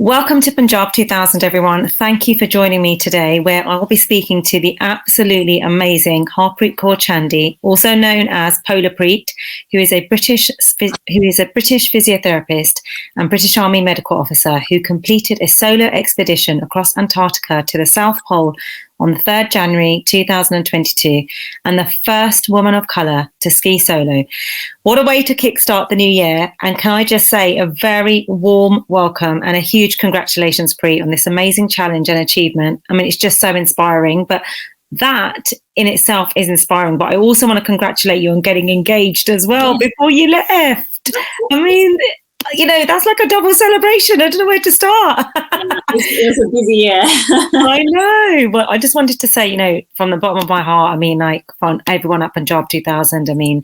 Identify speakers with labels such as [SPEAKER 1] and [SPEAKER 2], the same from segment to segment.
[SPEAKER 1] Welcome to Punjab 2000, everyone. Thank you for joining me today, where I will be speaking to the absolutely amazing Harpreet Kaur Chandi, also known as Polarpreet, who is a British physiotherapist and British Army medical officer who completed a solo expedition across Antarctica to the South Pole on the 3rd January 2022, and the first woman of colour to ski solo. What a way to kickstart the new year. And can I just say a very warm welcome and a huge congratulations, Preet, on this amazing challenge and achievement. I mean, it's just so inspiring, but that in itself is inspiring. But I also want to congratulate you on getting engaged as well before you left. I mean, you know, that's like a double celebration. I don't know where to start.
[SPEAKER 2] It was a busy year.
[SPEAKER 1] I know. But I just wanted to say, you know, from the bottom of my heart, I mean, like, from everyone at Punjab 2000, I mean,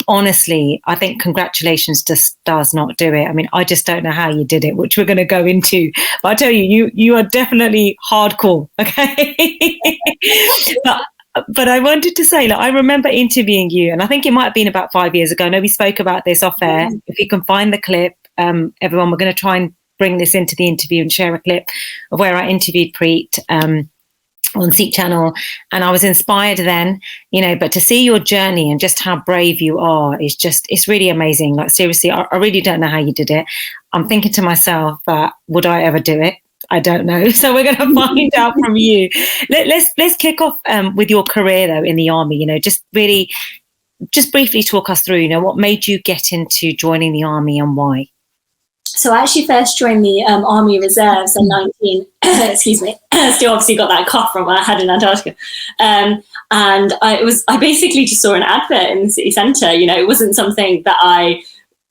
[SPEAKER 1] honestly, I think congratulations just does not do it. I mean, I just don't know how you did it, which we're going to go into. But I tell you, you are definitely hardcore, okay? But I wanted to say, like, I remember interviewing you, and I think it might have been about 5 years ago. I know we spoke about this off air. If you can find the clip, everyone, we're going to try and bring this into the interview and share a clip of where I interviewed Preet on Seek Channel. And I was inspired then, you know, but to see your journey and just how brave you are is just, it's really amazing. Like, seriously, I really don't know how you did it. I'm thinking to myself that, would I ever do it? I don't know. So we're going to find out from you. Let's kick off with your career, though, in the army. You know, just briefly talk us through, you know, what made you get into joining the army and why?
[SPEAKER 2] So I actually first joined the Army Reserves at 19. Excuse me. Still obviously got that cough from what I had in Antarctica. And I basically just saw an advert in the city centre. You know, it wasn't something that I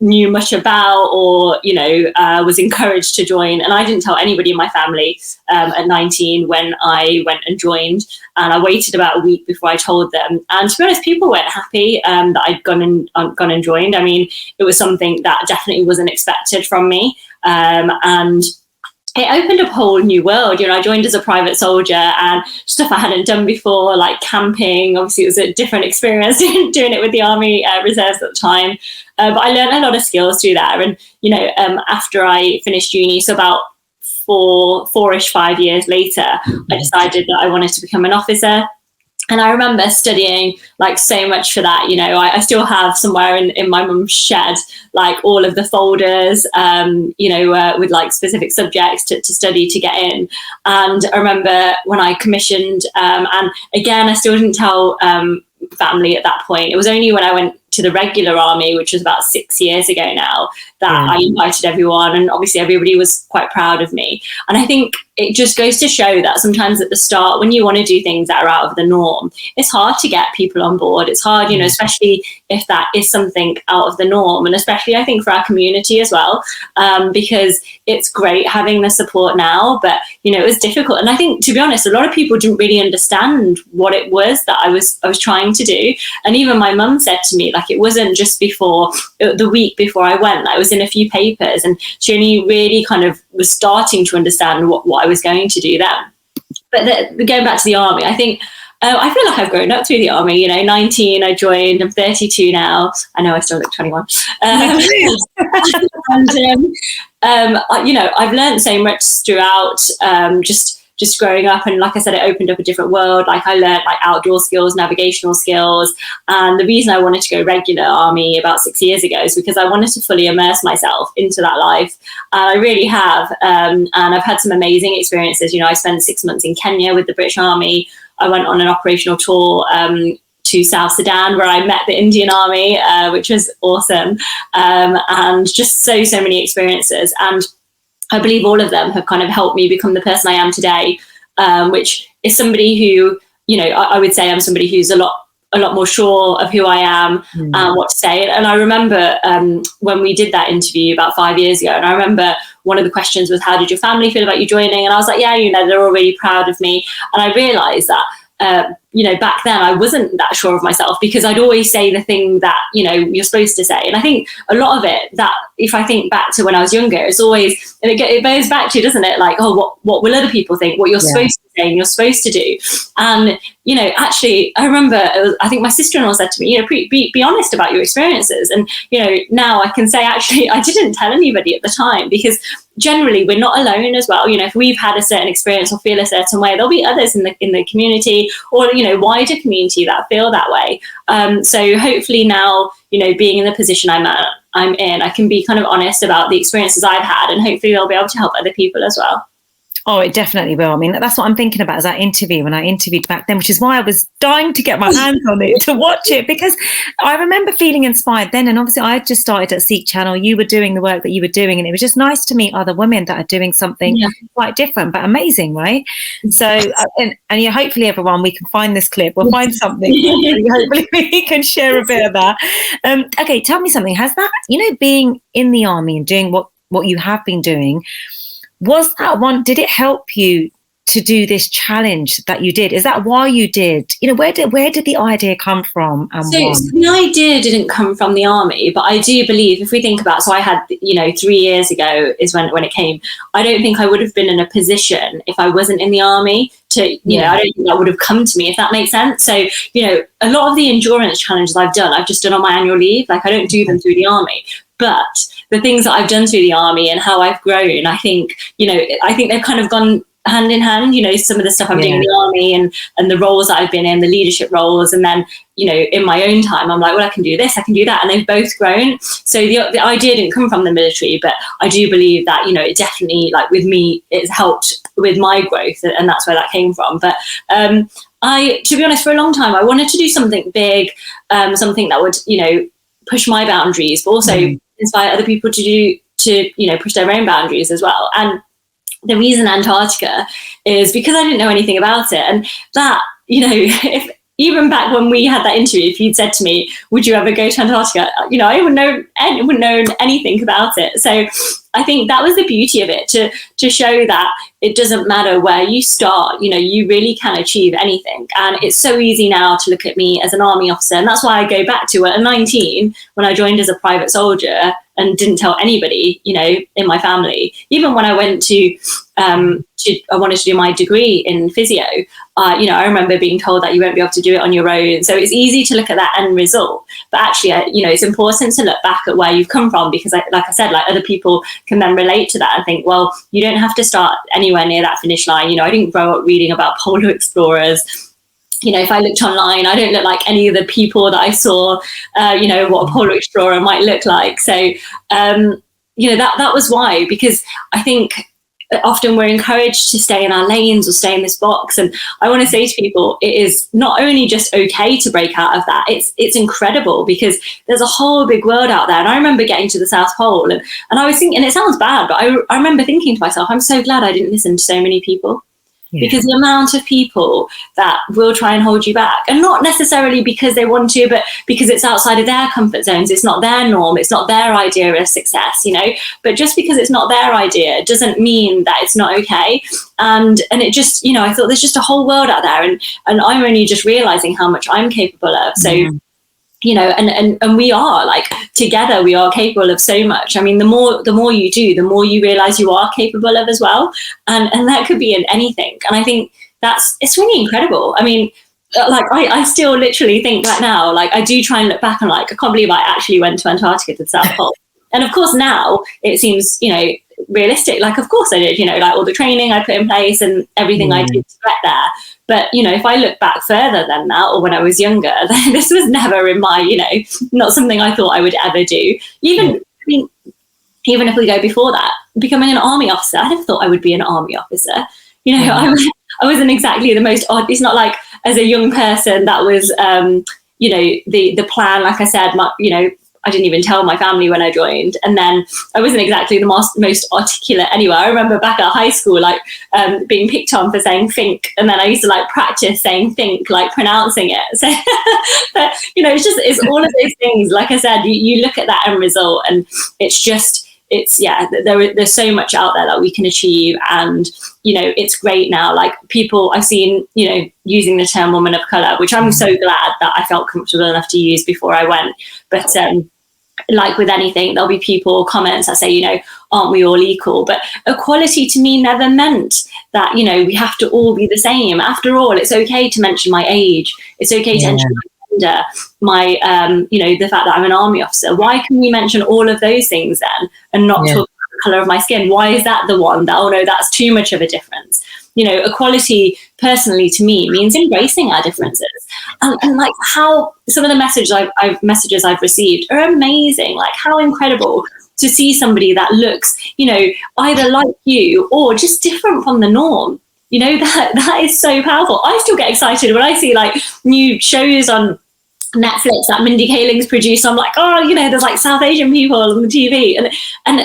[SPEAKER 2] knew much about or, you know, was encouraged to join. And I didn't tell anybody in my family at 19 when I went and joined. And I waited about a week before I told them. And to be honest, people weren't happy that I'd gone and joined. I mean, it was something that definitely wasn't expected from me. And it opened up a whole new world. You know, I joined as a private soldier and stuff I hadn't done before, like camping. Obviously, it was a different experience doing it with the Army Reserves at the time. But I learned a lot of skills through that. And, you know, after I finished uni, so about 5 years later, I decided that I wanted to become an officer. And I remember studying like so much for that. You know, I still have somewhere in my mum's shed, like all of the folders, you know, with like specific subjects to study to get in. And I remember when I commissioned, and again, I still didn't tell family at that point. It was only when I went to the regular army, which was about 6 years ago now, that I invited everyone, and obviously everybody was quite proud of me. And I think it just goes to show that sometimes at the start, when you want to do things that are out of the norm, it's hard to get people on board. It's hard, you know, especially if that is something out of the norm, and especially I think for our community as well, because it's great having the support now, but you know, it was difficult. And I think, to be honest, a lot of people didn't really understand what it was that I was trying to do. And even my mum said to me, like, it wasn't just before the week before I went, I was in a few papers, and she only really kind of was starting to understand what I was going to do then. But going back to the army, I think I feel like I've grown up through the army. You know, 19 I joined, I'm 32 now. I know I still look 21. And you know, I've learned so much throughout just growing up. And like I said, it opened up a different world. Like, I learned like outdoor skills, navigational skills. And the reason I wanted to go regular army about 6 years ago is because I wanted to fully immerse myself into that life. And I really have. And I've had some amazing experiences. You know, I spent 6 months in Kenya with the British Army. I went on an operational tour to South Sudan, where I met the Indian Army, which was awesome. And just so many experiences. And I believe all of them have kind of helped me become the person I am today, which is somebody who, you know, I would say I'm somebody who's a lot more sure of who I am and what to say. And I remember when we did that interview about 5 years ago, and I remember one of the questions was, how did your family feel about you joining? And I was like, yeah, you know, they're all really proud of me. And I realized that back then I wasn't that sure of myself, because I'd always say the thing that, you're supposed to say. And I think a lot of it, that if I think back to when I was younger, it's always, and it goes back to, doesn't it? Like, oh, what will other people think? What you're supposed to say and you're supposed to do. And, actually, I remember, I think my sister-in-law said to me, be honest about your experiences. And, now I can say, actually, I didn't tell anybody at the time, because generally we're not alone as well. If we've had a certain experience or feel a certain way, there'll be others in the community, or wider community that feel that way. So hopefully now, being in the position I'm in, I can be kind of honest about the experiences I've had, and hopefully they'll be able to help other people as well.
[SPEAKER 1] Oh, it definitely will. I mean, that's what I'm thinking about as I interview, when I interviewed back then, which is why I was dying to get my hands on it, to watch it, because I remember feeling inspired then. And obviously I had just started at Seek Channel. You were doing the work that you were doing, and it was just nice to meet other women that are doing something quite different, but amazing, right? So, and hopefully everyone, we can find this clip. We'll find something. Hopefully we can share a bit of that. Okay, tell me something. Has that, being in the army and doing what you have been doing, was that one, did it help you to do this challenge that you did? Is that why you did? Where did the idea come from? And
[SPEAKER 2] so the idea didn't come from the army, but I do believe, if we think about, so I had, 3 years ago is when it came. I don't think I would have been in a position if I wasn't in the army to, I don't think that would have come to me, if that makes sense. So, a lot of the endurance challenges I've just done on my annual leave. Like, I don't do them through the army. But the things that I've done through the army and how I've grown, I think, they've kind of gone hand in hand, some of the stuff I'm doing in the army and the roles that I've been in, the leadership roles. And then, in my own time, I'm like, well, I can do this, I can do that. And they've both grown. So the idea didn't come from the military, but I do believe that, it definitely, like with me, it's helped with my growth. And that's where that came from. But to be honest, for a long time, I wanted to do something big, something that would, push my boundaries, but also inspire other people to push their own boundaries as well. And the reason Antarctica is because I didn't know anything about it. And that, if even back when we had that interview, if you'd said to me, would you ever go to Antarctica? I wouldn't know anything about it. So I think that was the beauty of it, to show that it doesn't matter where you start, you really can achieve anything. And it's so easy now to look at me as an army officer. And that's why I go back to at 19, when I joined as a private soldier and didn't tell anybody, in my family. Even when I went I wanted to do my degree in physio, I remember being told that you won't be able to do it on your own. So it's easy to look at that end result. But actually, it's important to look back at where you've come from, because like I said, like other people can then relate to that and think, well, you don't have to start anywhere near that finish line. I didn't grow up reading about polar explorers. If I looked online, I don't look like any of the people that I saw, what a polar explorer might look like. So, that was why, because I think often we're encouraged to stay in our lanes or stay in this box. And I want to say to people, it is not only just okay to break out of that, it's incredible, because there's a whole big world out there. And I remember getting to the South Pole and I was thinking, and it sounds bad, but I remember thinking to myself, I'm so glad I didn't listen to so many people. Because the amount of people that will try and hold you back, and not necessarily because they want to, but because it's outside of their comfort zones, it's not their norm, it's not their idea of success, but just because it's not their idea doesn't mean that it's not okay. And it just, I thought there's just a whole world out there, and I'm only just realizing how much I'm capable of. So and we are, like, together we are capable of so much. I mean, the more you do, the more you realize you are capable of as well. And that could be in anything. And I think it's really incredible. I mean, like, I still literally think right now, like, I do try and look back and like, I can't believe I actually went to Antarctica, to the South Pole. And of course now it seems, realistic. Like, of course I did, like all the training I put in place and everything I did to get there. But, if I look back further than that, or when I was younger, then this was never in my, not something I thought I would ever do. Even if we go before that, becoming an army officer, I never thought I would be an army officer. I wasn't exactly the most odd. It's not like as a young person that was, the plan. Like I said, I didn't even tell my family when I joined. And then I wasn't exactly the most articulate anyway. I remember back at high school, like being picked on for saying think. And then I used to like practice saying think, like pronouncing it. So, but, it's all of those things. Like I said, you look at that end result and it's just, there's so much out there that we can achieve. And, it's great now. Like, people I've seen, using the term woman of color, which I'm so glad that I felt comfortable enough to use before I went. But like with anything, there'll be people, comments that say, aren't we all equal? But equality to me never meant that, we have to all be the same. After all, it's okay to mention my age. It's okay to mention my gender, the fact that I'm an army officer. Why can we mention all of those things then and not talk about the colour of my skin? Why is that the one that, oh no, that's too much of a difference? Equality personally to me means embracing our differences, and like how some of the messages I've received are amazing. Like, how incredible to see somebody that looks, either like you or just different from the norm. That is so powerful. I still get excited when I see like new shows on Netflix that Mindy Kaling's produced. I'm like, there's like South Asian people on the TV, and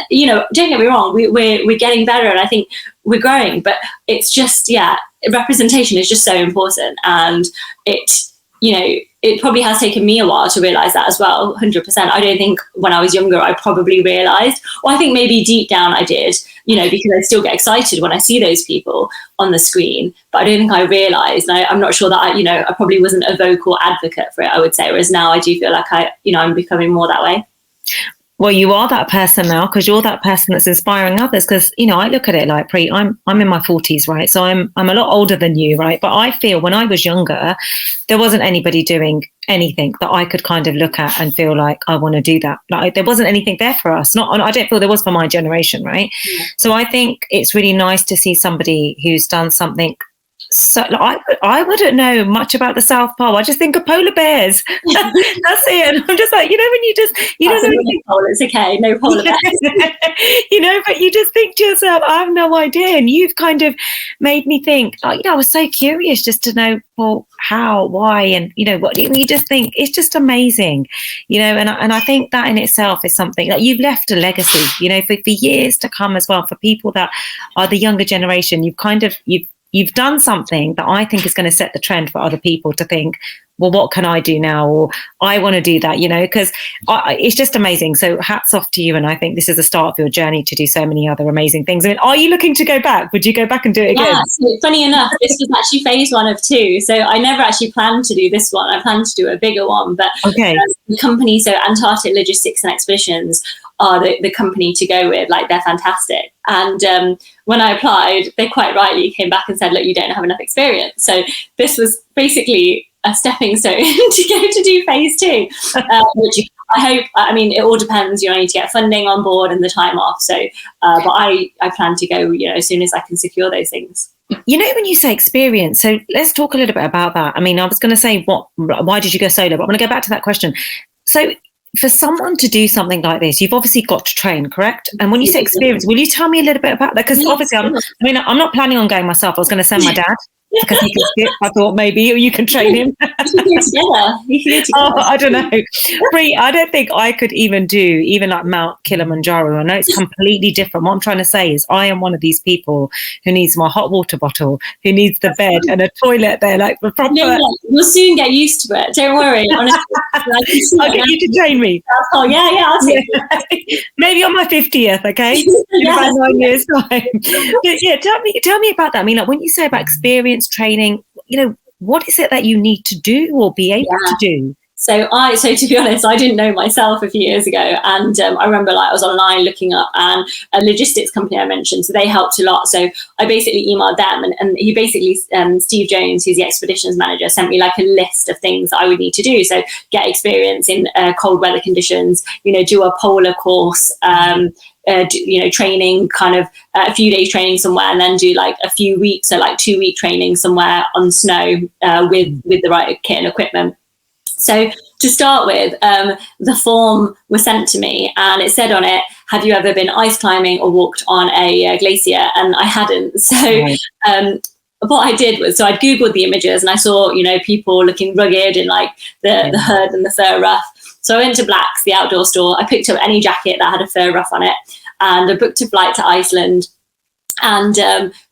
[SPEAKER 2] don't get me wrong, we're getting better, and I think we're growing, but it's just representation is just so important, and it probably has taken me a while to realize that as well. 100%. I don't think when I was younger I probably realized, or I think maybe deep down I did, because I still get excited when I see those people on the screen, but I don't think I realized, and I'm not sure that I probably wasn't a vocal advocate for it, I would say, whereas now I do feel like I'm becoming more that way.
[SPEAKER 1] Well, you are that person now, because you're that person that's inspiring others. Because, I look at it like, Preet, I'm in my 40s, right? So I'm a lot older than you, right? But I feel when I was younger, there wasn't anybody doing anything that I could kind of look at and feel like I want to do that. Like, there wasn't anything there for us. I don't feel there was for my generation, right? Yeah. So I think it's really nice to see somebody who's done something. So I wouldn't know much about the South Pole. I just think of polar bears. That's it. And I'm just like, when you don't know.
[SPEAKER 2] It's okay, no polar bears.
[SPEAKER 1] But you just think to yourself, I have no idea. And you've kind of made me think, I was so curious just to know, well, how, why, and what you just think it's just amazing, and I think that in itself is something that you've left a legacy, for years to come as well, for people that are the younger generation. You've done something that I think is going to set the trend for other people to think, well, what can I do now? Or I want to do that, because it's just amazing. So hats off to you. And I think this is the start of your journey to do so many other amazing things. I mean, are you looking to go back? Would you go back and do it again?
[SPEAKER 2] Yeah, so funny enough, this was actually phase 1 of 2. So I never actually planned to do this one. I planned to do a bigger one. But the company, so Antarctic Logistics and Expeditions, are the company to go with. Like, they're fantastic. And when I applied, they quite rightly came back and said, look, you don't have enough experience. So this was basically a stepping stone to go to do phase 2, which I hope, it all depends, I need to get funding on board and the time off. So, but I plan to go, as soon as I can secure those things.
[SPEAKER 1] When you say experience, so let's talk a little bit about that. I was going to say, why did you go solo? But I'm going to go back to that question. So for someone to do something like this, you've obviously got to train, correct? And when you say experience, will you tell me a little bit about that? Because obviously, I'm not planning on going myself. I was going to send my dad because he can skip. I thought maybe you can train him.
[SPEAKER 2] You can go together.
[SPEAKER 1] I don't know. Bree, I don't think I could even do like Mount Kilimanjaro. I know it's completely different. What I'm trying to say is I am one of these people who needs my hot water bottle, who needs the bed and a toilet there, like the proper.
[SPEAKER 2] No, we'll soon get used to it. Don't worry. Honestly,
[SPEAKER 1] I'll get you to train me.
[SPEAKER 2] Oh yeah, I'll take it.
[SPEAKER 1] Maybe on my 50th, okay? In about 9 years' time. But yeah, tell me about that. Like, when you say about experience, training, what is it that you need to do or be able to do?
[SPEAKER 2] So to be honest, I didn't know myself a few years ago, and I remember I was online looking up, and a logistics company I mentioned, so they helped a lot. So I basically emailed them, and he basically, Steve Jones, who's the expeditions manager, sent me like a list of things that I would need to do. So get experience in cold weather conditions, do a polar course, training, kind of a few days training somewhere, and then do like a few weeks, so like 2-week training somewhere on snow with the right kit and equipment. So to start with, the form was sent to me, and it said on it, have you ever been ice climbing or walked on a glacier? And I hadn't. So what I did was, so I Googled the images, and I saw, people looking rugged in like the hood and the fur ruff. So I went to Black's, the outdoor store. I picked up any jacket that had a fur ruff on it, and I booked a flight to Iceland, and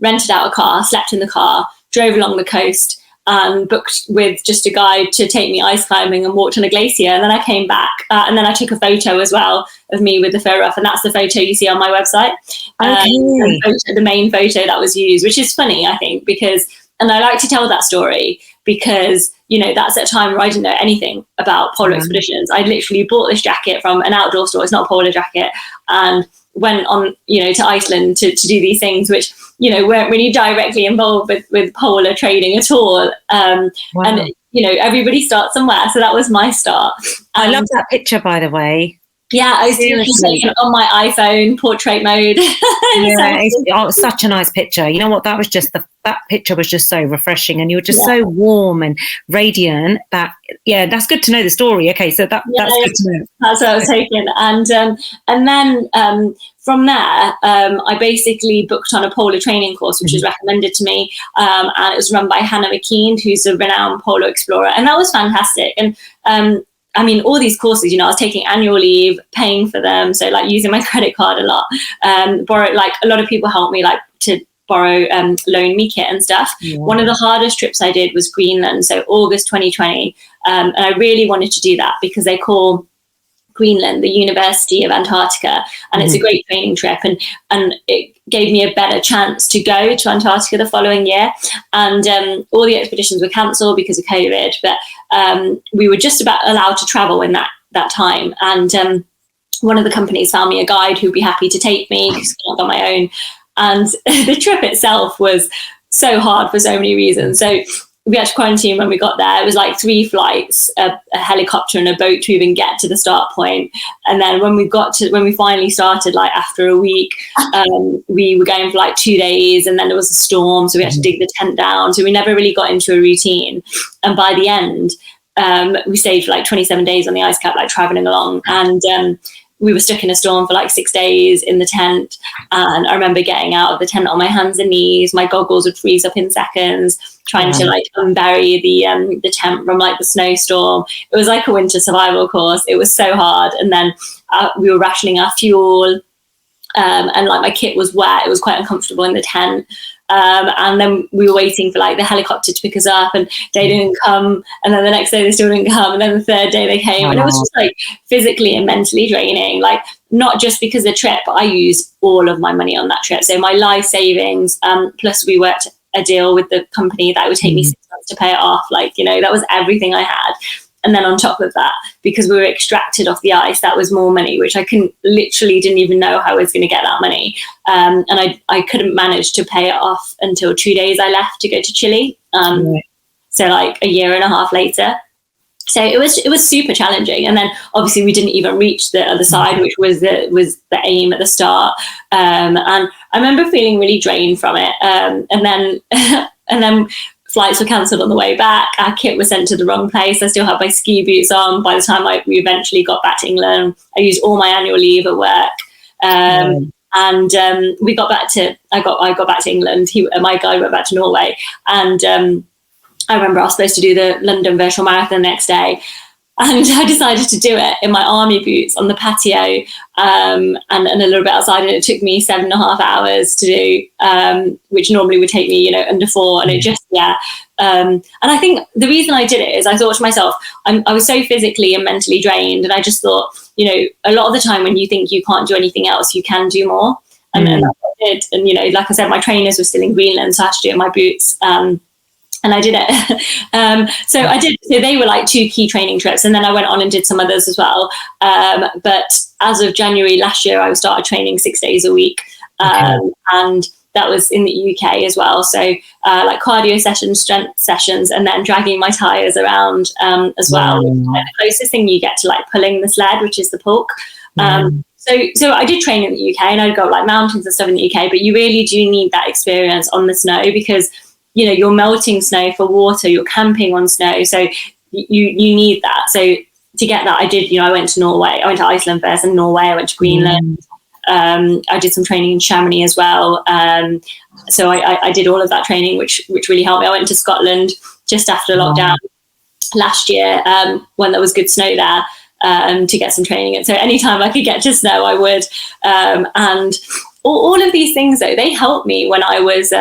[SPEAKER 2] rented out a car, slept in the car, drove along the coast. and booked with just a guide to take me ice climbing and walked on a glacier. And then I came back and then I took a photo as well of me with the fur ruff, and that's the photo you see on my website. The main photo that was used, which is funny, I think, because, and I like to tell that story because, you know, that's at a time where I didn't know anything about polar expeditions. I literally bought this jacket from an outdoor store. It's not a polar jacket, and went on, you know, to Iceland to do these things, which, you know, weren't really directly involved with polar training at all. And, you know, everybody starts somewhere. So that was my start.
[SPEAKER 1] I love that picture, by the way.
[SPEAKER 2] Yeah, I was taken on my iPhone, portrait mode.
[SPEAKER 1] It's such a nice picture. You know what? That was just that picture was just so refreshing, and you were just so warm and radiant. That's good to know the story. Okay, so that's good to know.
[SPEAKER 2] That's what I was taking, and then from there, I basically booked on a polar training course, which was recommended to me, and it was run by Hannah McKean, who's a renowned polar explorer, and that was fantastic. And I mean, all these courses, you know, I was taking annual leave, paying for them. So like using my credit card a lot, like a lot of people helped me like to borrow, loan me kit and stuff. Yeah. One of the hardest trips I did was Greenland. So August 2020. And I really wanted to do that because they call Greenland the University of Antarctica, and it's a great training trip, and it gave me a better chance to go to Antarctica the following year. And all the expeditions were cancelled because of COVID, but we were just about allowed to travel in that time. And one of the companies found me a guide who'd be happy to take me because I can't go on my own. And the trip itself was so hard for so many reasons. So we had to quarantine when we got there. It was like 3 flights, a helicopter and a boat to even get to the start point. And then when we finally started, like after a week, we were going for like 2 days, and then there was a storm, so we had to dig the tent down. So we never really got into a routine. And by the end, we stayed for like 27 days on the ice cap, like traveling along. And we were stuck in a storm for like 6 days in the tent. And I remember getting out of the tent on my hands and knees. My goggles would freeze up in seconds, trying to like unbury the tent from like the snowstorm. It was like a winter survival course. It was so hard. And then we were rationing our fuel, and like my kit was wet. It was quite uncomfortable in the tent. And then we were waiting for like the helicopter to pick us up, and they didn't come. And then the next day they still didn't come. And then the third day they came. And it was just like physically and mentally draining, like not just because of the trip, but I used all of my money on that trip. So my life savings, plus we worked a deal with the company that would take me 6 months to pay it off. Like, you know, that was everything I had. And then on top of that, because we were extracted off the ice, that was more money, which I didn't even know how I was going to get that money. And I couldn't manage to pay it off until 2 days I left to go to Chile. So like a year and a half later. So it was super challenging. And then obviously we didn't even reach the other side, which was the aim at the start. And I remember feeling really drained from it. And then flights were cancelled on the way back. Our kit was sent to the wrong place. I still had my ski boots on. By the time we eventually got back to England, I used all my annual leave at work. And we got back to, I got back to England. My guide went back to Norway. And I remember I was supposed to do the London Virtual Marathon the next day. And I decided to do it in my army boots on the patio, and a little bit outside. And it took me 7.5 hours to do, which normally would take me, you know, under 4. And it just, and I think the reason I did it is I thought to myself, I was so physically and mentally drained. And I just thought, you know, a lot of the time when you think you can't do anything else, you can do more. And that's what I did. And, you know, like I said, my trainers were still in Greenland, so I had to do it in my boots. And I did it. So I did. So they were like 2 key training trips, and then I went on and did some others as well. But as of January last year, I started training 6 days a week, and that was in the UK as well. So like cardio sessions, strength sessions, and then dragging my tires around as well. Like the closest thing you get to like pulling the sled, which is the pulk. So I did train in the UK, and I'd go like mountains and stuff in the UK. But you really do need that experience on the snow because, you know, you're melting snow for water, you're camping on snow. So you need that. So to get that, I did, you know, I went to Norway. I went to Iceland first, and Norway. I went to Greenland. I did some training in Chamonix as well. So I did all of that training, which really helped me. I went to Scotland just after lockdown last year, when there was good snow there, to get some training. And so anytime I could get to snow, I would. And all of these things, though, they helped me when I was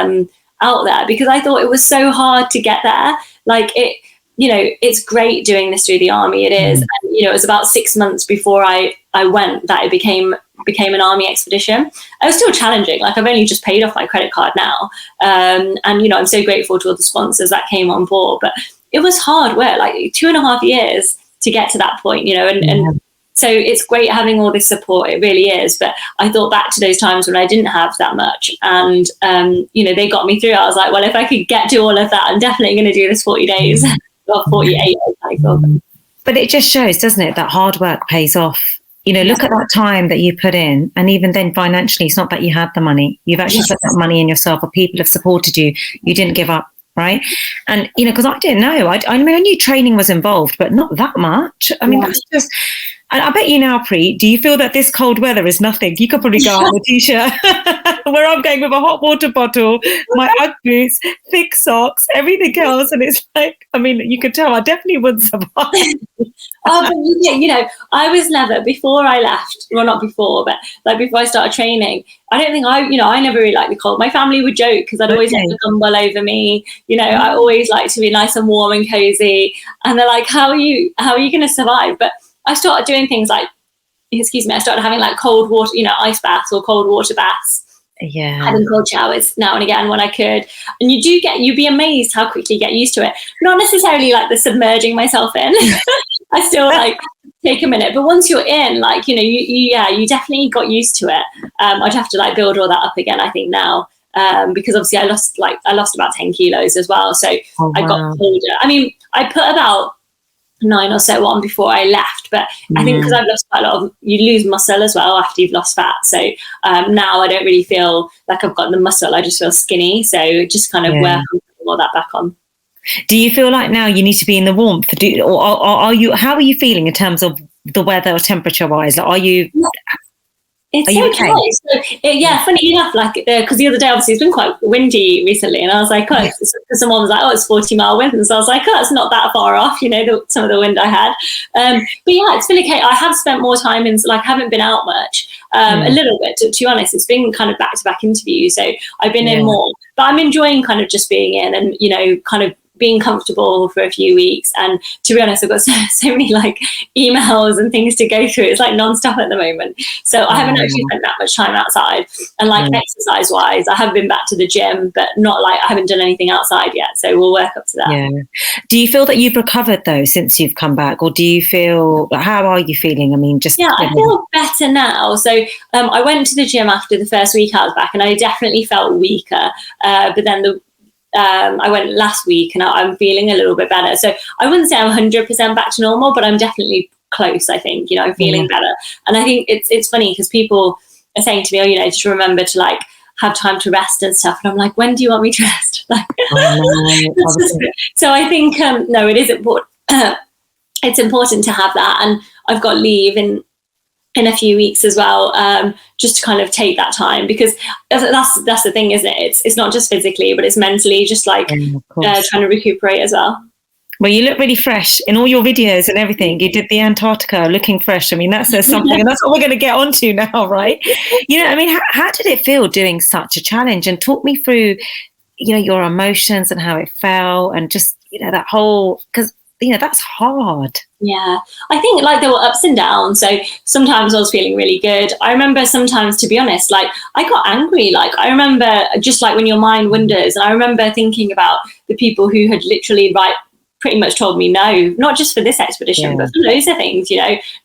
[SPEAKER 2] out there, because I thought it was so hard to get there. like it, it's great doing this through the army. It is. And, it was about 6 months before I went that it became an army expedition. It was still challenging. Like, I've only just paid off my credit card now. And, I'm so grateful to all the sponsors that came on board, but it was hard work, like 2.5 years to get to that point, and so it's great having all this support. It really is. But I thought back to those times when I didn't have that much, and they got me through. I was like, well, if I could get to all of that, I'm definitely going to do this 40 days or 48.
[SPEAKER 1] But it just shows, doesn't it, that hard work pays off. Look at that time that you put in, and even then financially, it's not that you had the money. You've actually put that money in yourself, or people have supported you. You didn't give up. Right. And, because I didn't know, I knew training was involved, but not that much. I mean, that's just, and I bet you now, Preet, do you feel that this cold weather is nothing? You could probably go out in a t-shirt where I'm going with a hot water bottle, my Ugg boots, thick socks, everything else. And it's like, I mean, you could tell I definitely wouldn't survive.
[SPEAKER 2] But I was never, before I left, well, not before, but like before I started training, I don't think I never really liked the cold. My family would joke because I'd always have the gumball over me. I always like to be nice and warm and cozy. And they're like, how are you going to survive? But I started doing things like, I started having like cold water, ice baths or cold water baths.
[SPEAKER 1] Yeah.
[SPEAKER 2] Having cold showers now and again when I could. And you'd be amazed how quickly you get used to it. Not necessarily like the submerging myself in. I still like take a minute. But once you're in, like, you definitely got used to it. I'd have to like build all that up again, I think now. Because obviously I lost about 10 kilos as well. So I got older. I mean, I put about 9 or so on before I left, but I think because I've lost quite a lot of, you lose muscle as well after you've lost fat. So now I don't really feel like I've got the muscle. I just feel skinny. So just kind of work all that back on.
[SPEAKER 1] Do you feel like now you need to be in the warmth, or are you? How are you feeling in terms of the weather or temperature wise? Are you?
[SPEAKER 2] It's okay. So, funny enough, like because the other day obviously it's been quite windy recently, and I was like, someone was like, it's 40-mile wind, and so I was like, it's not that far off, some of the wind I had. But yeah, it's been okay. I have spent more time in, like, haven't been out much, a little bit. To be honest, it's been kind of back-to-back interviews, so I've been in more. But I'm enjoying kind of just being in and kind of being comfortable for a few weeks. And to be honest, I've got so many like emails and things to go through. It's like non-stop at the moment. So I haven't actually spent that much time outside. And like exercise wise, I have been back to the gym, but not like I haven't done anything outside yet. So we'll work up to that.
[SPEAKER 1] Yeah. Do you feel that you've recovered though since you've come back, or do you feel, how are you feeling? I mean,
[SPEAKER 2] I feel better now. So I went to the gym after the first week I was back, and I definitely felt weaker. But then I went last week, and I'm feeling a little bit better. So I wouldn't say I'm 100% back to normal, but I'm definitely close. I think, I'm feeling better. And I think it's funny because people are saying to me, just remember to like have time to rest and stuff. And I'm like, when do you want me to rest? Like, so I think, no, it is important. It's important to have that. And I've got leave in a few weeks as well, just to kind of take that time, because that's the thing, isn't it? It's not just physically, but it's mentally, just like trying to recuperate as well.
[SPEAKER 1] Well, you look really fresh in all your videos and everything. You did the Antarctica looking fresh. I mean, that says something, and that's what we're going to get onto now, right? I mean, how did it feel doing such a challenge? And talk me through, your emotions and how it felt, and just, that whole, because, that's hard.
[SPEAKER 2] Yeah, I think like there were ups and downs. So sometimes I was feeling really good. I remember sometimes, to be honest, like I got angry. Like I remember just like when your mind wanders, and I remember thinking about the people who had literally pretty much told me no, not just for this expedition, but for loads of things,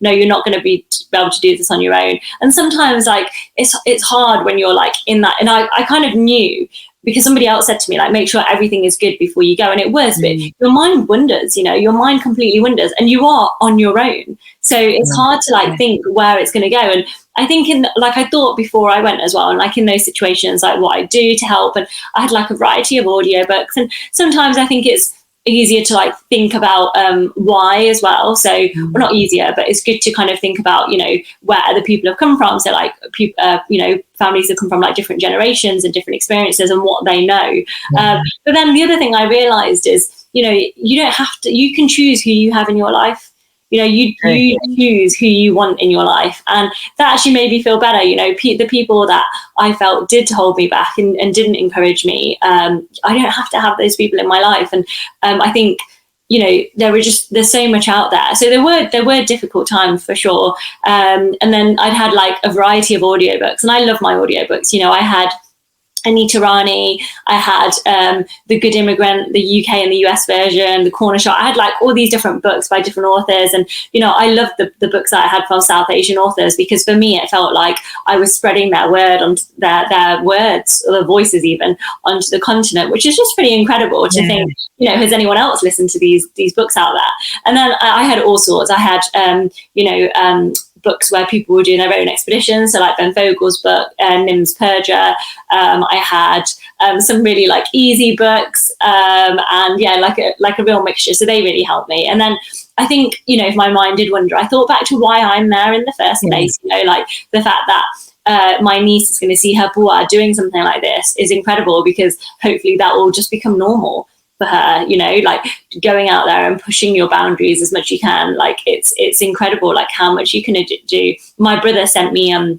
[SPEAKER 2] no, you're not going to be able to do this on your own. And sometimes like it's hard when you're like in that. And I kind of knew, because somebody else said to me, like, make sure everything is good before you go. And it was, but your mind wanders, your mind completely wanders, and you are on your own. So it's hard to like think where it's going to go. And I think I thought before I went as well, and like in those situations, like what I do to help. And I had like a variety of audiobooks. And sometimes I think it's easier to like think about why as well. So well, not easier, but it's good to kind of think about, where other people have come from. So like families that come from like different generations and different experiences and what they know. But then the other thing I realized is, you don't have to, you can choose who you have in your life. You choose who you want in your life, and that actually made me feel better. The people that I felt did hold me back and didn't encourage me, I don't have to have those people in my life. And I think there's so much out there. So there were difficult times for sure. And then I'd had like a variety of audiobooks, and I love my audiobooks. I had Anita Rani, I had The Good Immigrant, the UK and the US version, The Corner Shop. I had like all these different books by different authors, and I loved the books that I had from South Asian authors, because for me it felt like I was spreading their word on their words, or their voices even, onto the continent, which is just pretty incredible to think. Has anyone else listened to these books out there? And then I had all sorts. I had books where people were doing their own expeditions, so like Ben Fogle's book, Nim's Purger. I had some really like easy books, and like a real mixture. So they really helped me. And then I think if my mind did wander, I thought back to why I'm there in the first place. Like the fact that my niece is going to see her bua doing something like this is incredible, because hopefully that will just become normal for her, like going out there and pushing your boundaries as much as you can. Like it's incredible, like how much you can do. My brother sent me I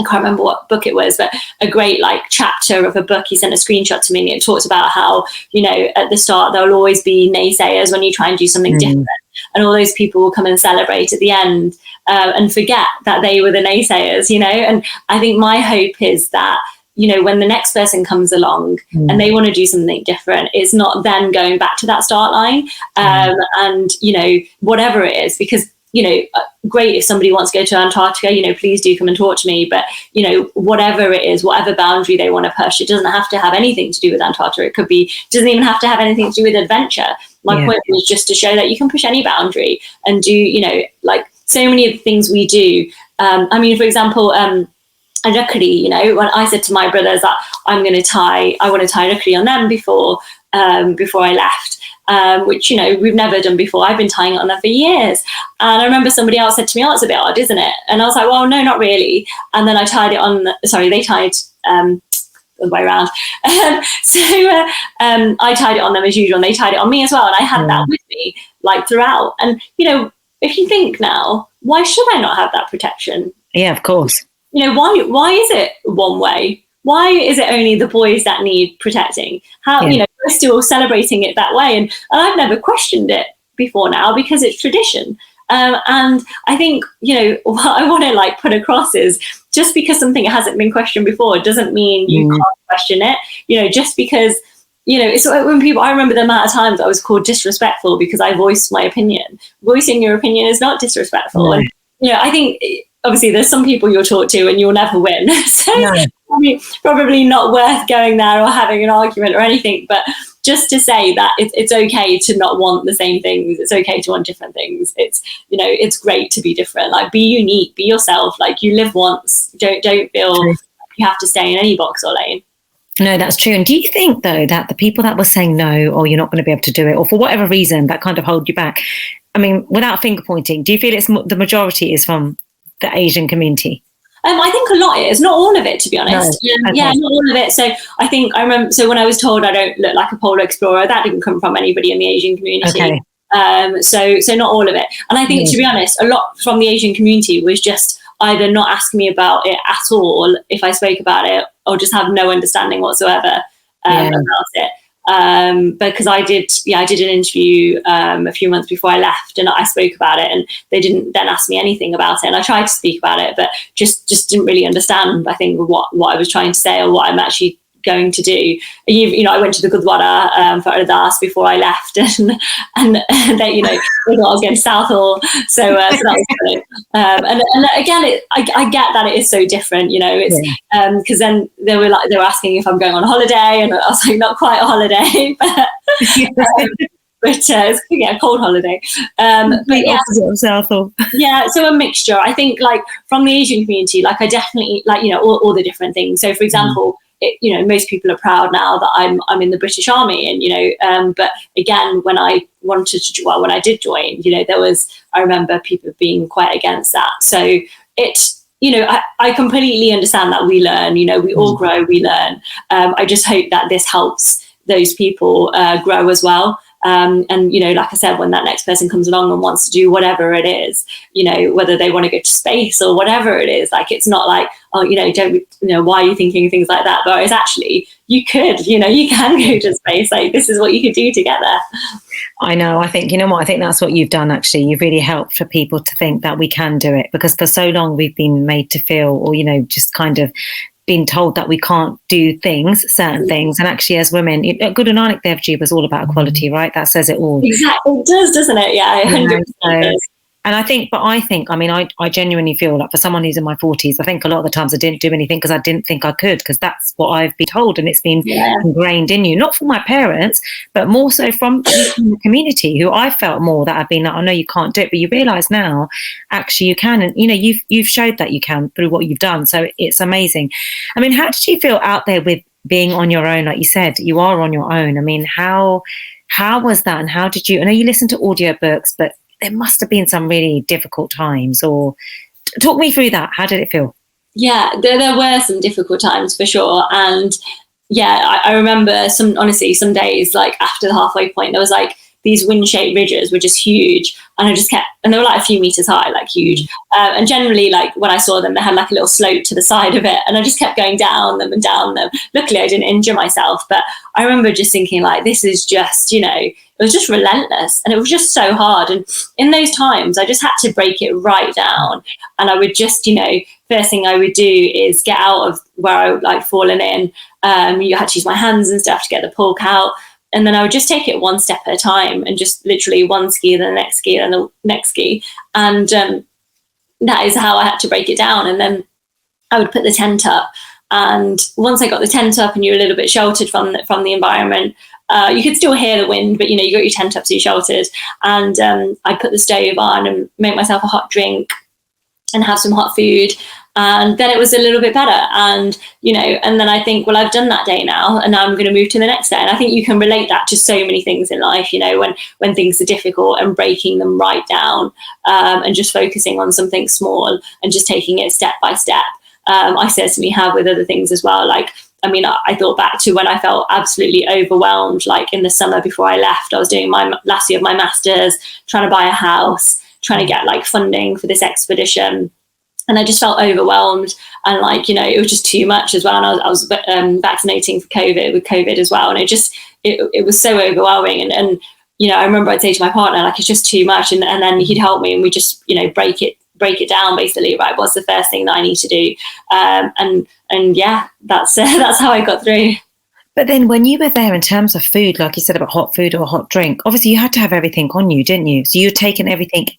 [SPEAKER 2] can't remember what book it was, but a great like chapter of a book. He sent a screenshot to me, and it talks about how at the start there'll always be naysayers when you try and do something different, and all those people will come and celebrate at the end and forget that they were the naysayers. And I think my hope is that when the next person comes along and they want to do something different, it's not then going back to that start line. And whatever it is, because great if somebody wants to go to Antarctica, please do come and talk to me. But whatever it is, whatever boundary they want to push, it doesn't have to have anything to do with Antarctica. It doesn't even have to have anything to do with adventure. My point was just to show that you can push any boundary and do like so many of the things we do. For example, Rakhi, when I said to my brothers that I want to tie Rakhi on them before I left, which we've never done before. I've been tying it on them for years, and I remember somebody else said to me, "Oh, it's a bit odd, isn't it?" And I was like, "Well, no, not really." And then I tied it on. They tied the way around. I tied it on them as usual, and they tied it on me as well. And I had that with me like throughout. And if you think now, why should I not have that protection?
[SPEAKER 1] Yeah, of course.
[SPEAKER 2] Why is it one way? Why is it only the boys that need protecting? We're still celebrating it that way. And I've never questioned it before now, because it's tradition. And I think, what I want to like put across is, just because something hasn't been questioned before doesn't mean you can't question it. Just because, it's like when I remember the amount of times I was called disrespectful because I voiced my opinion. Voicing your opinion is not disrespectful. And, I think obviously there's some people you'll talk to and you'll never win. So probably not worth going there or having an argument or anything, but just to say that it's okay to not want the same things. It's okay to want different things. It's great to be different. Like, be unique, be yourself. Like, you live once. Don't feel like you have to stay in any box or lane.
[SPEAKER 1] No, that's true. And do you think, though, that the people that were saying no, or you're not going to be able to do it, or for whatever reason that kind of hold you back, without finger pointing, do you feel it's the majority is from the Asian community?
[SPEAKER 2] I think a lot is, not all of it, to be honest. No. Okay. Yeah, not all of it. So I think I remember, so when I was told I don't look like a polar explorer, that didn't come from anybody in the Asian community. Okay. So not all of it. And I think, to be honest, a lot from the Asian community was just either not asking me about it at all if I spoke about it, or just have no understanding whatsoever about it. Because I did an interview a few months before I left, and I spoke about it, and they didn't then ask me anything about it. And I tried to speak about it, but just didn't really understand, I think, what I was trying to say or what I'm actually going to do. I went to the Gurdwara for Ardas before I left, and they, they thought I was going to Southall, so that was funny. And again, I get that it is so different, it's because then they were asking if I'm going on holiday, and I was like, not quite a holiday, but it's a cold holiday. But
[SPEAKER 1] Southall.
[SPEAKER 2] Yeah, so a mixture. I think, like, from the Asian community, like, I definitely like, all the different things. So, for example, most people are proud now that I'm in the British Army, and but again, when I did join, I remember people being quite against that. So it's, I completely understand that we learn, we all grow, we learn. I just hope that this helps those people grow as well. And, you know, like I said, when that next person comes along and wants to do whatever it is, you know, whether they want to go to space or whatever it is, like, it's not like, oh, you know, don't, you know, why are you thinking things like that? But it's actually, you could, you know, you can go to space. Like, this is what you could do to get there.
[SPEAKER 1] I know. I think, you know what, I think that's what you've done, actually. You've really helped for people to think that we can do it, because for so long we've been made to feel, or, you know, just kind of been told that we can't do certain things. And actually, as women, Guru Nanak Dev Ji was all about equality, right? That says it all.
[SPEAKER 2] Exactly. It does, doesn't it? Yeah, 100% does.
[SPEAKER 1] And I think, I mean, I genuinely feel like for someone who's in my 40s, I think a lot of the times I didn't do anything because I didn't think I could, because that's what I've been told, and it's been ingrained in you, not from my parents, but more so from the community, who I felt more that I've been like, I know you can't do it, but you realise now, actually you can. And, you know, you've showed that you can through what you've done. So it's amazing. I mean, how did you feel out there with being on your own? Like you said, you are on your own. I mean, how was that? And how did you, I know you listened to audiobooks, but there must have been some really difficult times, or talk me through that. How did it feel?
[SPEAKER 2] Yeah, there were some difficult times for sure. And yeah, I remember some days, like after the halfway point, there was like these wind-shaped ridges were just huge, and I just kept, and they were like a few meters high, like huge. And generally, like when I saw them, they had like a little slope to the side of it, and I just kept going down them and down them. Luckily, I didn't injure myself, but I remember just thinking like, this is just, you know, it was just relentless, and it was just so hard. And in those times, I just had to break it right down. And I would just, you know, first thing I would do is get out of where I would like fallen in. You had to use my hands and stuff to get the pork out. And then I would just take it one step at a time, and just literally one ski, then the next ski, and the next ski. And that is how I had to break it down. And then I would put the tent up. And once I got the tent up and you're a little bit sheltered from the environment, you could still hear the wind, but, you know, you got your tent up, so you're sheltered. And I'd put the stove on and make myself a hot drink and have some hot food. And then it was a little bit better. And, you know, and then I think, well, I've done that day now, and now I'm going to move to the next day. And I think you can relate that to so many things in life, you know, when things are difficult, and breaking them right down, and just focusing on something small and just taking it step by step. I certainly have with other things as well. Like, I mean, I thought back to when I felt absolutely overwhelmed, like in the summer before I left. I was doing my last year of my master's, trying to buy a house, trying to get like funding for this expedition. And I just felt overwhelmed, and like, you know, it was just too much as well. And I was vaccinating with COVID as well. And it was so overwhelming. And, you know, I remember I'd say to my partner, like, it's just too much. And then he'd help me, and we just, you know, break it down basically, right? What's the first thing that I need to do? And yeah, that's how I got through.
[SPEAKER 1] But then when you were there, in terms of food, like you said about hot food or a hot drink, obviously you had to have everything on you, didn't you? So you'd taken everything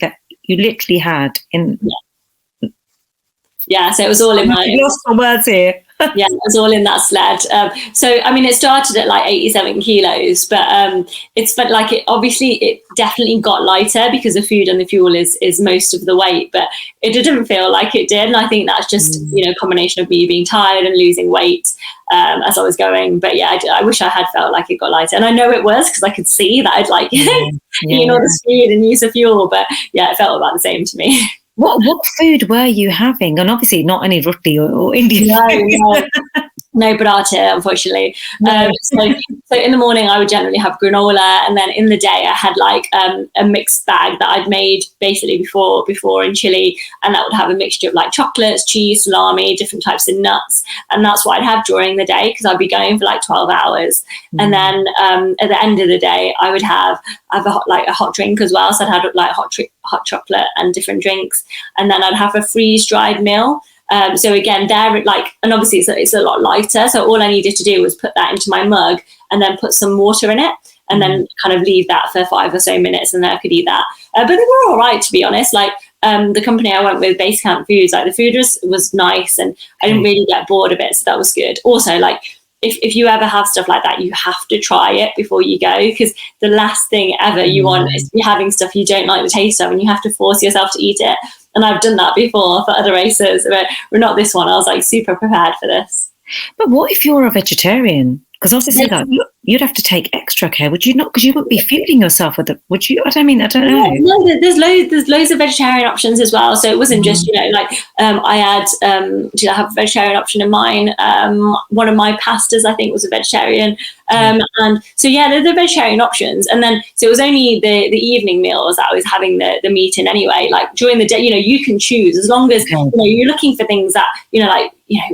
[SPEAKER 1] that you literally had in.
[SPEAKER 2] Yeah, so it was all in my.
[SPEAKER 1] Lost my words here.
[SPEAKER 2] Yeah, it was all in that sled. So I mean, it started at like 87 kilos, but like it definitely got lighter, because the food and the fuel is most of the weight, but it didn't feel like it did. And I think that's just, you know, a combination of me being tired and losing weight as I was going. But yeah, I wish I had felt like it got lighter, and I know it was, because I could see that I'd like eaten all the food and used the fuel. But yeah, it felt about the same to me.
[SPEAKER 1] What food were you having? And obviously not any roti or Indian.
[SPEAKER 2] No paratha, unfortunately. So in the morning I would generally have granola, and then in the day I had like a mixed bag that I'd made basically before in Chile, and that would have a mixture of like chocolates, cheese, salami, different types of nuts, and that's what I'd have during the day, because I'd be going for like 12 hours. And then at the end of the day I would have a hot drink as well. So I'd have like hot chocolate and different drinks, and then I'd have a freeze-dried meal. So again, there, like, and obviously it's a lot lighter. So all I needed to do was put that into my mug, and then put some water in it, and then kind of leave that for 5 or so minutes, and then I could eat that. But they were all right, to be honest. Like the company I went with, Basecamp Foods, like the food was nice, and I didn't really get bored of it, so that was good. Also, like, if you ever have stuff like that, you have to try it before you go, because the last thing ever you want is to be having stuff you don't like the taste of, and you have to force yourself to eat it. And I've done that before for other races, but not this one. I was like super prepared for this.
[SPEAKER 1] But what if you're a vegetarian? Because obviously you'd have to take extra care, would you not? Because you wouldn't be feeding yourself with it, would you? I don't know.
[SPEAKER 2] No, there's loads of vegetarian options as well. So it wasn't just, you know, like I had did I have a vegetarian option in mine? One of my pastas, I think, was a vegetarian. And so they're the vegetarian options. And then so it was only the evening meals that I was having the meat in anyway. Like during the day, you can choose as long as you're looking for things that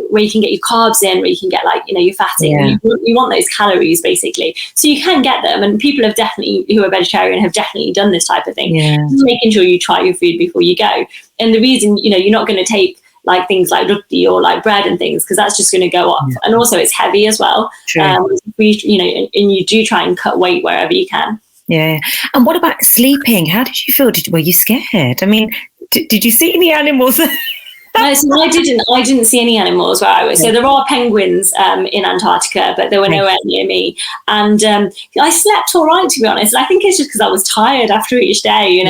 [SPEAKER 2] where you can get your carbs in, where you can get your fat in. You want those calories basically, so you can get them. And people have definitely, who are vegetarian, have definitely done this type of thing. Just making sure you try your food before you go. And the reason you're not going to take like things like roti or like bread and things, because that's just going to go up. And also it's heavy as well. And you do try and cut weight wherever you can.
[SPEAKER 1] And what about sleeping? How did you feel? Were you scared? I mean, did you see any animals?
[SPEAKER 2] No, so I didn't see any animals where I was. So there are penguins in Antarctica, but they were nowhere near me. And I slept all right, to be honest. I think it's just because I was tired after each day.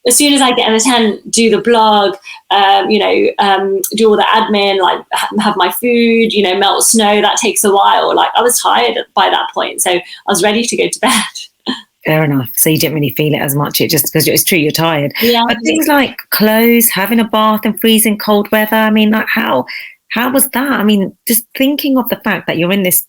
[SPEAKER 2] As soon as I get in the tent, do the blog, do all the admin, like have my food, melt snow. That takes a while. Like I was tired by that point, so I was ready to go to bed.
[SPEAKER 1] Fair enough. So you didn't really feel it as much. It just because it's true, you're tired. But things like clothes, having a bath in freezing cold weather. I mean, like how was that? I mean, just thinking of the fact that you're in this,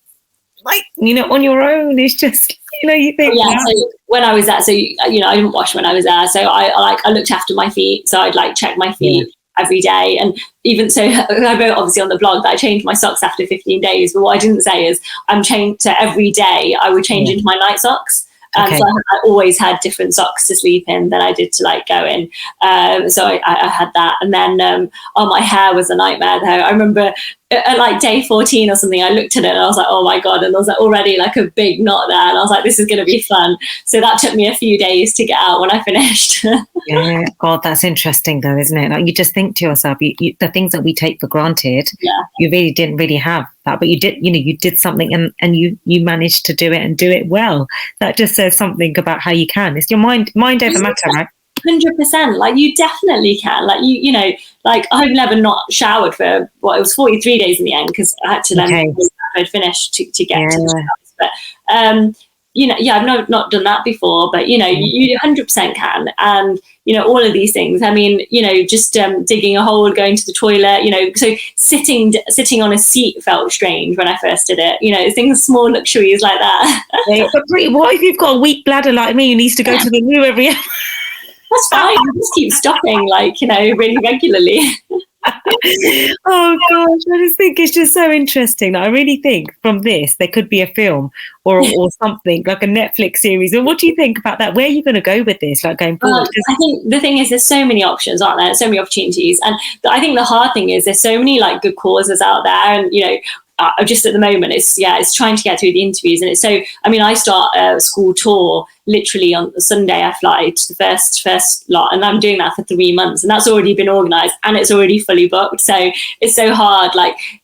[SPEAKER 1] on your own. It's just, you think.
[SPEAKER 2] So when I was there, so I didn't wash when I was there. So I looked after my feet. So I'd check my feet every day. And even so, I wrote obviously on the blog that I changed my socks after 15 days. But what I didn't say is so every day I would change into my night socks. So I always had different socks to sleep in than I did to go in. So I had that. And then my hair was a nightmare though. I remember at day 14 or something, I looked at it and I was like, oh my God. And there was already a big knot there. And I was like, this is going to be fun. So that took me a few days to get out when I finished.
[SPEAKER 1] God, that's interesting though, isn't it? Like you just think to yourself, the things that we take for granted, you really didn't really have that, but you did, you did something and you managed to do it and do it well. That just says something about how you can. It's your mind over matter, right?
[SPEAKER 2] 100%. You definitely can. I've never not showered for it was 43 days in the end, because I had to then I'd finished to get to the showers. But I've not done that before, but you 100% can. And all of these things, I mean, just digging a hole, going to the toilet, so sitting on a seat felt strange when I first did it, things, small luxuries like that.
[SPEAKER 1] But what if you've got a weak bladder like me who needs to go to the loo every hour?
[SPEAKER 2] That's fine. You just keep stopping, really regularly.
[SPEAKER 1] Oh gosh, I just think it's just so interesting. I really think from this there could be a film or something like a Netflix series. And what do you think about that? Where are you going to go with this, going forward?
[SPEAKER 2] I think the thing is, there's so many options, aren't there? So many opportunities, and I think the hard thing is there's so many good causes out there, and just at the moment it's trying to get through the interviews. And it's so, I mean, I start a school tour literally on Sunday. I fly to the first lot, and I'm doing that for 3 months, and that's already been organized and it's already fully booked. So it's so hard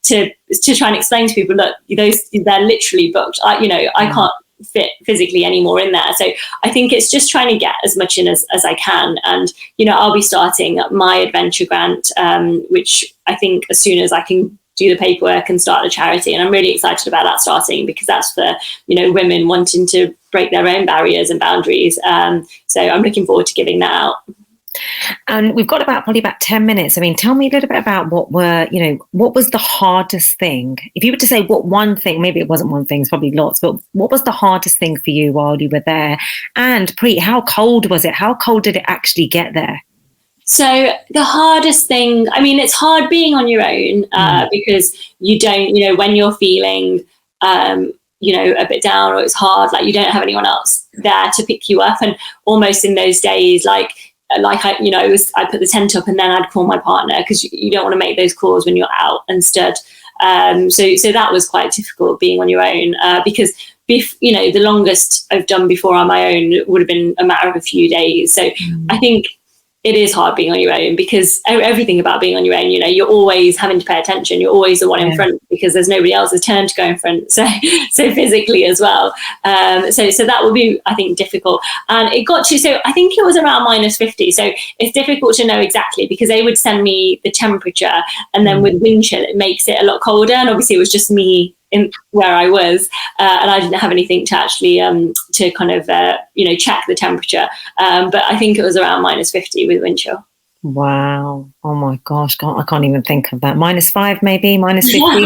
[SPEAKER 2] to try and explain to people, look, they're literally booked. I can't fit physically anymore in there. So I think it's just trying to get as much in as I can. And I'll be starting my adventure grant, which I think as soon as I can do the paperwork and start a charity, and I'm really excited about that starting, because that's for women wanting to break their own barriers and boundaries. So I'm looking forward to giving that out.
[SPEAKER 1] And we've got probably about 10 minutes. I mean, tell me a little bit about what was the hardest thing? If you were to say what one thing, maybe it wasn't one thing, it's probably lots, but what was the hardest thing for you while you were there? And Preet, how cold was it? How cold did it actually get there?
[SPEAKER 2] So the hardest thing, I mean, it's hard being on your own because you don't, when you're feeling, a bit down, or it's hard, you don't have anyone else there to pick you up. And almost in those days, I put the tent up and then I'd call my partner, because you don't want to make those calls when you're out and stood. So that was quite difficult being on your own, because the longest I've done before on my own would have been a matter of a few days. So I think it is hard being on your own, because everything about being on your own, you're always having to pay attention. You're always the one in front, because there's nobody else's turn to go in front. So physically as well. So that will be, I think, difficult. And it got to, so I think it was around -50. So it's difficult to know exactly, because they would send me the temperature, and then with wind chill, it makes it a lot colder. And obviously it was just me in where I was, and I didn't have anything to actually to kind of check the temperature, but I think it was around -50 with wind chill.
[SPEAKER 1] Wow. Oh my gosh. God, I can't even think of that. -5, maybe, -50.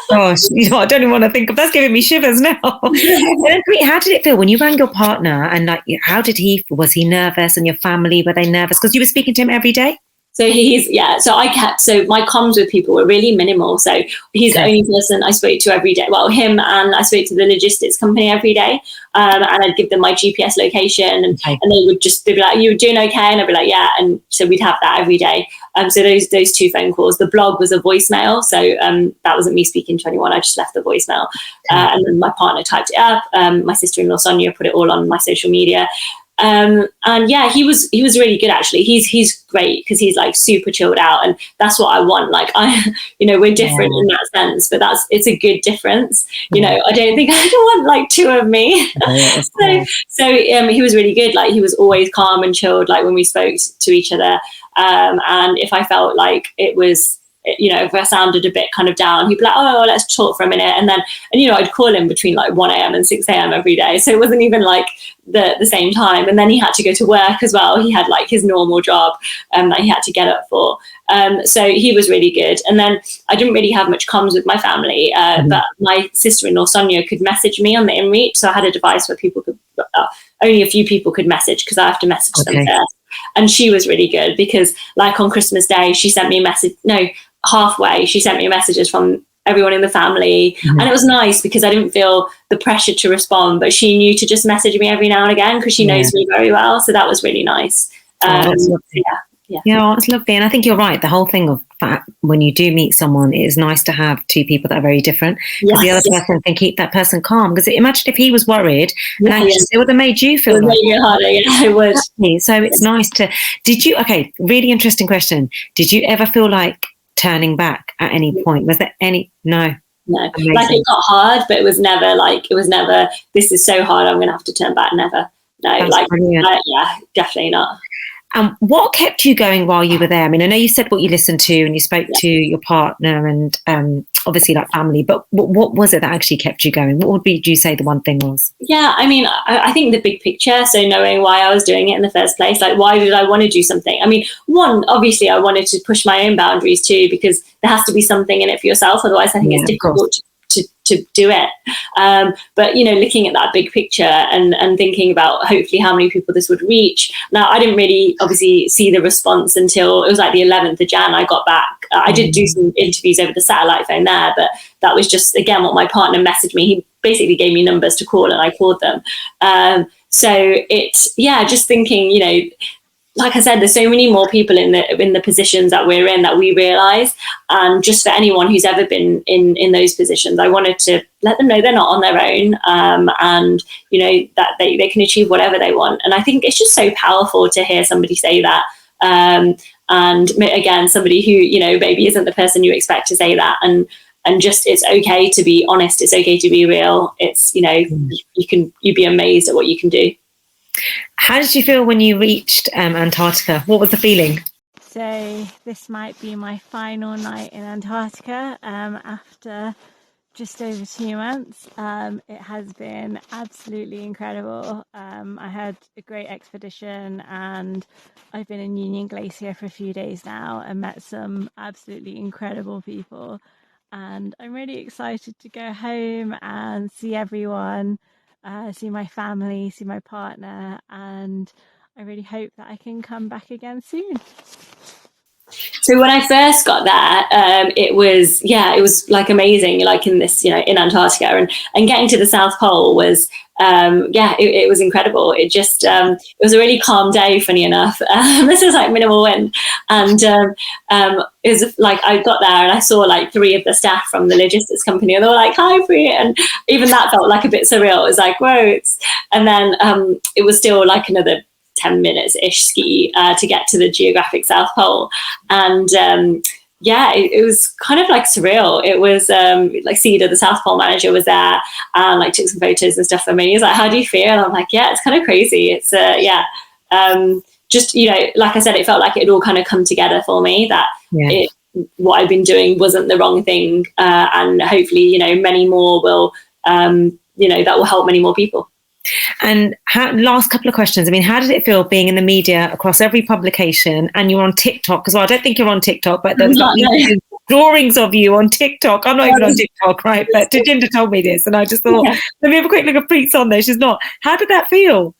[SPEAKER 1] Gosh, I don't even want to think of that's giving me shivers now. How did it feel when you rang your partner and like, how did was he nervous and your family, were they nervous? Because you were speaking to him every day?
[SPEAKER 2] So my comms with people were really minimal. So he's the only person I spoke to every day. Well, him, and I spoke to the logistics company every day. And I'd give them my GPS location, and they would just be like, "You doing okay?" And I'd be like, "Yeah." And so we'd have that every day. So those 2 phone calls. The blog was a voicemail, so that wasn't me speaking to anyone. I just left the voicemail, and then my partner typed it up. My sister-in-law Sonia put it all on my social media. And yeah, he was really good actually. He's great because he's like super chilled out, and that's what I want. Like we're different in that sense, but it's a good difference. I don't think I want like 2 of me. So he was really good. Like he was always calm and chilled, like when we spoke to each other. And if I felt like it was, if I sounded a bit kind of down, he'd be like, "Oh, let's talk for a minute." And I'd call him between like 1 a.m. and 6 a.m. every day. So it wasn't even like the same time. And then he had to go to work as well. He had like his normal job that he had to get up for. So he was really good. And then I didn't really have much comms with my family, but my sister-in-law Sonia could message me on the InReach. So I had a device where people could, only a few people could message because I have to message them first. And she was really good because like on Christmas Day, she sent me a message. No, halfway she sent me messages from everyone in the family, and it was nice because I didn't feel the pressure to respond, but she knew to just message me every now and again because she knows me very well, so that was really nice.
[SPEAKER 1] That's lovely. It's lovely. And I think you're right, the whole thing of that when you do meet someone, it is nice to have 2 people that are very different, because the other person can keep that person calm, because imagine if he was worried and anxious, it would have made you feel
[SPEAKER 2] made it harder. It would.
[SPEAKER 1] Exactly. So it's nice to really interesting question, did you ever feel like turning back at any point? Was there any? No. Amazing.
[SPEAKER 2] Like it got hard, but it was never this is so hard I'm gonna have to turn back. Never. No. That's definitely not.
[SPEAKER 1] What kept you going while you were there? I mean, I know you said what you listened to and you spoke to your partner and obviously like family, but what was it that actually kept you going? What would you say the one thing was?
[SPEAKER 2] Yeah, I mean, I think the big picture, so knowing why I was doing it in the first place, like why did I want to do something? I mean, one, obviously I wanted to push my own boundaries too, because there has to be something in it for yourself, otherwise I think it's difficult to do it. But looking at that big picture and thinking about hopefully how many people this would reach. Now, I didn't really obviously see the response until it was like the 11th of Jan. I got back. I did do some interviews over the satellite phone there, but that was just again what my partner messaged me. He basically gave me numbers to call and I called them. So it's just thinking, like I said, there's so many more people in the positions that we're in that we realise, and just for anyone who's ever been in those positions, I wanted to let them know they're not on their own, and that they can achieve whatever they want. And I think it's just so powerful to hear somebody say that, and again, somebody who maybe isn't the person you expect to say that, and just it's okay to be honest, it's okay to be real. It's you'd be amazed at what you can do.
[SPEAKER 1] How did you feel when you reached Antarctica? What was the feeling?
[SPEAKER 3] So this might be my final night in Antarctica after just over 2 months. It has been absolutely incredible. I had a great expedition and I've been in Union Glacier for a few days now and met some absolutely incredible people. And I'm really excited to go home and see everyone. See my family, see my partner, and I really hope that I can come back again soon.
[SPEAKER 2] So when I first got there, it was like amazing, like in this, in Antarctica, and getting to the South Pole was, it was incredible. It just, it was a really calm day, funny enough. This was like minimal wind. And it was like, I got there and I saw like 3 of the staff from the logistics company and they were like, "Hi, Brie." And even that felt like a bit surreal. It was like, whoa. And then it was still like another 10 minutes-ish ski to get to the geographic South Pole. And it was kind of like surreal. It was like Cedar, the South Pole manager, was there and like took some photos and stuff for me. He's like, "How do you feel?" And I'm like, "Yeah, it's kind of crazy." It's just like I said, it felt like it had all kind of come together for me, that what I've been doing wasn't the wrong thing, and hopefully many more will that will help many more people.
[SPEAKER 1] And last couple of questions. I mean, how did it feel being in the media across every publication, and you're on TikTok as well? I don't think you're on TikTok, but there's drawings of you on TikTok. I'm not even on TikTok, right? But Jacinda told me this, and I just thought, let me have a quick look at Preet's on there. She's not. How did that feel?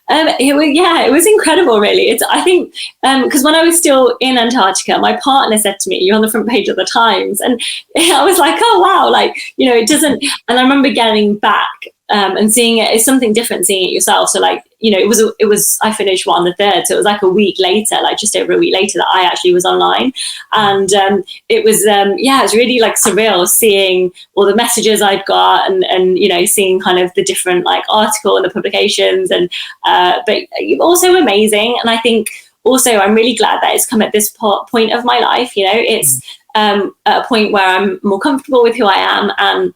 [SPEAKER 2] It was incredible, really. I think because when I was still in Antarctica, my partner said to me, "You're on the front page of the Times," and I was like, "Oh wow!" Like, you know, it doesn't. And I remember getting back and seeing it. It's something different seeing it yourself. So, like, you know, it was. I finished on the 3rd, so it was like a week later, like just over a week later, that I actually was online, and it was it was really like surreal seeing all the messages I'd got, and you know, seeing kind of the different like article and the publications, and but also amazing. And I think also I'm really glad that it's come at this point of my life. You know, it's at a point where I'm more comfortable with who I am, and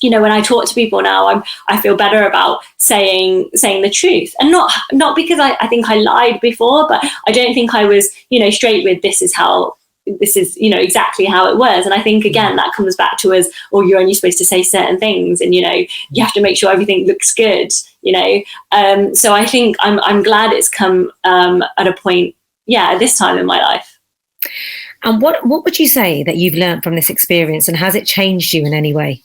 [SPEAKER 2] you know, when I talk to people now, I feel better about saying the truth, and not because I think I lied before, but I don't think I was, you know, straight with this is, you know, exactly how it was. And I think, again, that comes back to us, or you're only supposed to say certain things, and, you know, you have to make sure everything looks good, you know. So I think I'm glad it's come at a point, at this time in my life.
[SPEAKER 1] And what would you say that you've learned from this experience, and has it changed you in any way?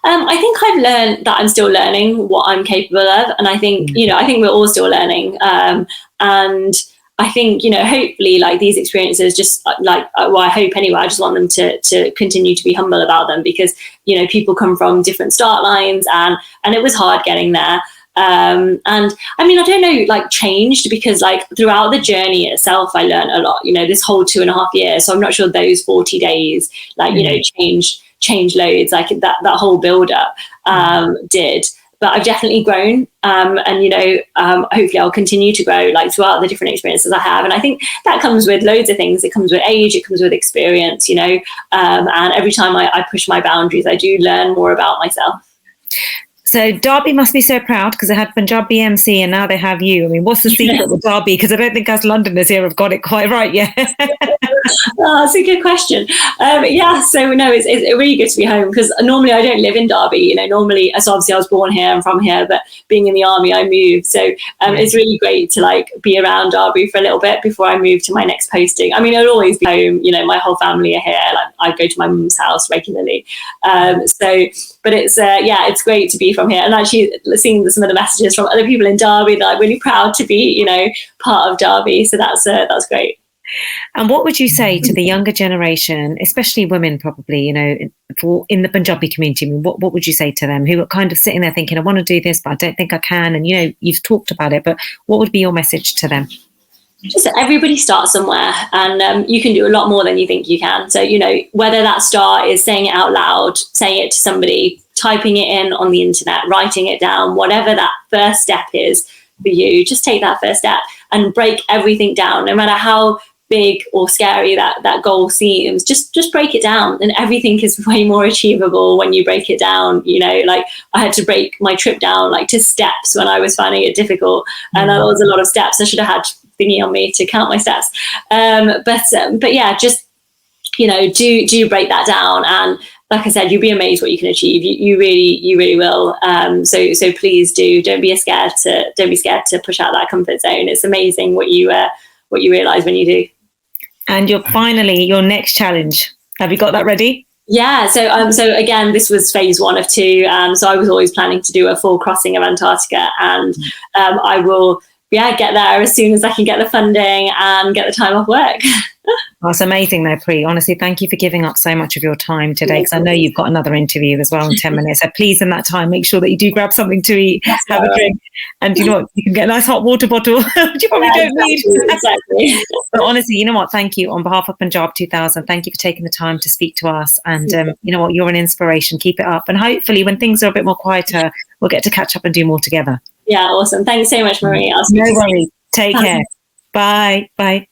[SPEAKER 2] I think I've learned that I'm still learning what I'm capable of. And I think, you know, I think we're all still learning. And I think, you know, hopefully, like, these experiences, just like, well, I hope anyway, I just want them to continue to be humble about them, because, you know, people come from different start lines, and it was hard getting there. And I mean, I don't know, like, changed, because like throughout the journey itself, I learned a lot, you know, this whole 2.5 years. So I'm not sure those 40 days, like, you know, changed loads, like that whole build up did. But I've definitely grown, and, you know, hopefully I'll continue to grow, like, throughout the different experiences I have. And I think that comes with loads of things. It comes with age, it comes with experience, you know, and every time I push my boundaries, I do learn more about myself.
[SPEAKER 1] So Derby must be so proud, because they had Punjabi MC and now they have you. I mean, what's the secret with Derby? Because I don't think us Londoners here have got it quite right yet.
[SPEAKER 2] That's a good question. So no, it's really good to be home, because normally I don't live in Derby. You know, normally, so obviously I was born here and from here, but being in the army, I moved. So it's really great to, like, be around Derby for a little bit before I move to my next posting. I mean, I'll always be home. You know, my whole family are here. Like, I go to my mum's house regularly. But it's great to be from here, and actually seeing some of the messages from other people in Derby that I'm really proud to be, you know, part of Derby. So that's great.
[SPEAKER 1] And what would you say to the younger generation, especially women, probably, you know, in the Punjabi community? I mean, what would you say to them, who are kind of sitting there thinking, I want to do this, but I don't think I can? And, you know, you've talked about it, but what would be your message to them?
[SPEAKER 2] Just that everybody starts somewhere, and you can do a lot more than you think you can. So, you know, whether that start is saying it out loud, saying it to somebody, typing it in on the internet, writing it down, whatever that first step is for you, just take that first step and break everything down. No matter how big or scary that goal seems, just break it down, and everything is way more achievable when you break it down. You know, like, I had to break my trip down, like, to steps when I was finding it difficult, and that was a lot of steps. I should have had thingy on me to count my steps, but yeah, just, you know, do break that down, and like I said, you'll be amazed what you can achieve. You really will. So please don't be scared to push out that comfort zone. It's amazing what you realize when you do.
[SPEAKER 1] And your next challenge, have you got that ready?
[SPEAKER 2] Yeah, so again, this was phase 1 of 2. So I was always planning to do a full crossing of Antarctica, and I will get there as soon as I can get the funding and get the time off work.
[SPEAKER 1] That's amazing though, Preet. Honestly, thank you for giving up so much of your time today, because I know you've got another interview as well in 10 minutes. So please, in that time, make sure that you do grab something to eat, have a drink, and you know what, you can get a nice hot water bottle, which you probably don't need.
[SPEAKER 2] Exactly.
[SPEAKER 1] But honestly, you know what, thank you on behalf of Punjab 2000. Thank you for taking the time to speak to us. And you know what, you're an inspiration. Keep it up. And hopefully when things are a bit more quieter, we'll get to catch up and do more together.
[SPEAKER 2] Yeah, awesome. Thanks so much, Marie.
[SPEAKER 1] No worries. Take care. Bye. Bye.